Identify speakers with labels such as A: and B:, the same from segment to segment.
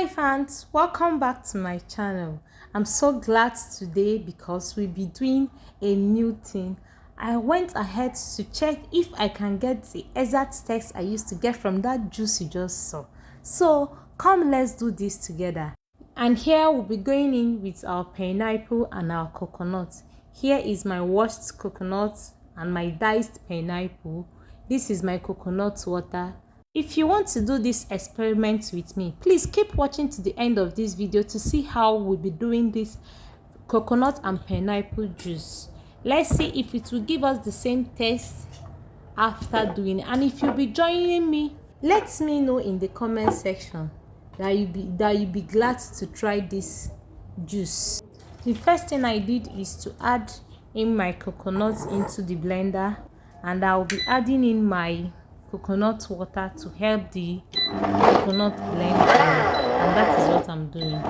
A: Hi fans, welcome back to my channel. I'm so glad today because we'll be doing a new thing. I went ahead to check if I can get the exact text I used to get from that juice you just saw. So come, let's do this together. And here we'll be going in with our pineapple and our coconut. Here is my washed coconut and my diced pineapple. This is my coconut water. If you want to do this experiment with me, please keep watching to the end of this video to see how we'll be doing this coconut and pineapple juice. Let's see if it will give us the same taste after doing it. And if you'll be joining me, let me know in the comment section that you'll be glad to try this juice. The first thing I did is to add in my coconut into the blender, and I'll be adding in my coconut water to help the coconut blend, and that is what I'm doing.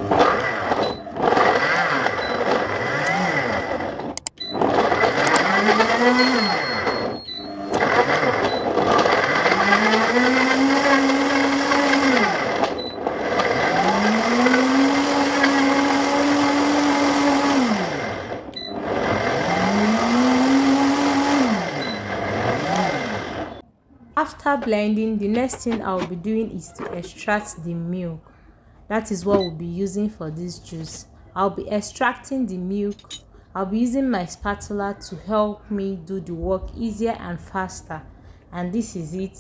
A: After blending, the next thing I'll be doing is to extract the milk. That is what we'll be using for this juice. I'll be extracting the milk. I'll be using my spatula to help me do the work easier and faster. And this is it.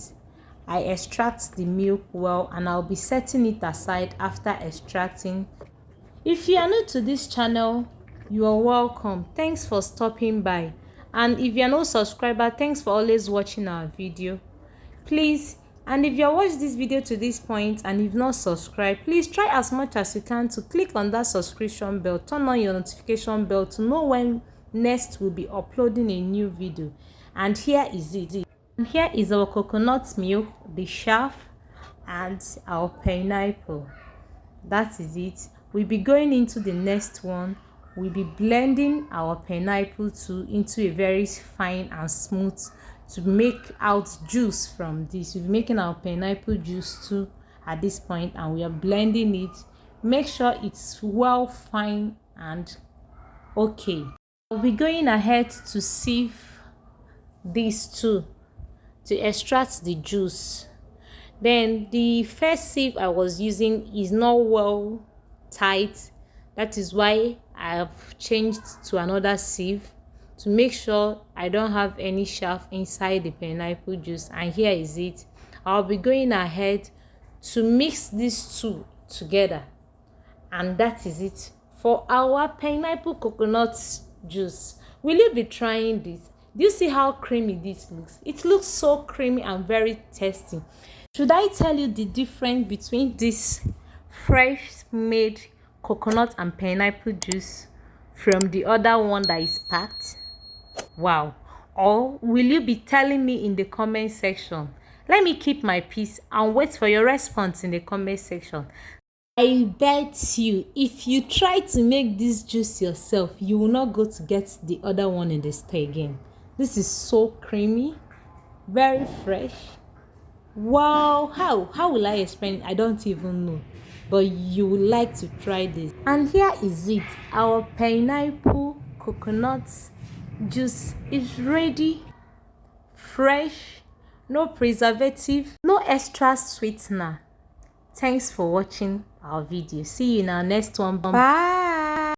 A: I extract the milk well, and I'll be setting it aside after extracting. If you are new to this channel, you are welcome. Thanks for stopping by. And if you are no subscriber, thanks for always watching our video. Please, and if you have watched this video to this point and you've not subscribed, please try as much as you can to click on that subscription bell, turn on your notification bell to know when next we'll be uploading a new video. And here is it. And here is our coconut milk, the chaff, and our pineapple. That is it. We'll be going into the next one. We'll be blending our pineapple into a very fine and smooth to make out juice from this. We'll be making our pineapple juice too at this point, and we are blending it. Make sure it's well fine and okay. I'll be going ahead to sieve these two to extract the juice. Then the first sieve I was using is not well tight. That is why I have changed to another sieve to make sure I don't have any chaff inside the pineapple juice. And here is it. I'll be going ahead to mix these two together, and that is it for our pineapple coconut juice. Will you be trying this? Do you see how creamy this looks? It looks so creamy and very tasty. Should I tell you the difference between this fresh made coconut and pineapple juice from the other one that is packed? Wow. Or will you be telling me in the comment section? Let me keep my peace and wait for your response in the comment section. I bet you, if you try to make this juice yourself, you will not go to get the other one in the store again. This is so creamy, very fresh. Wow, how will I explain it? I don't even know, but you would like to try this. And here is it. Our pineapple coconut juice is ready, fresh, no preservative, no extra sweetener. Thanks for watching our video. See you in our next one. Bye.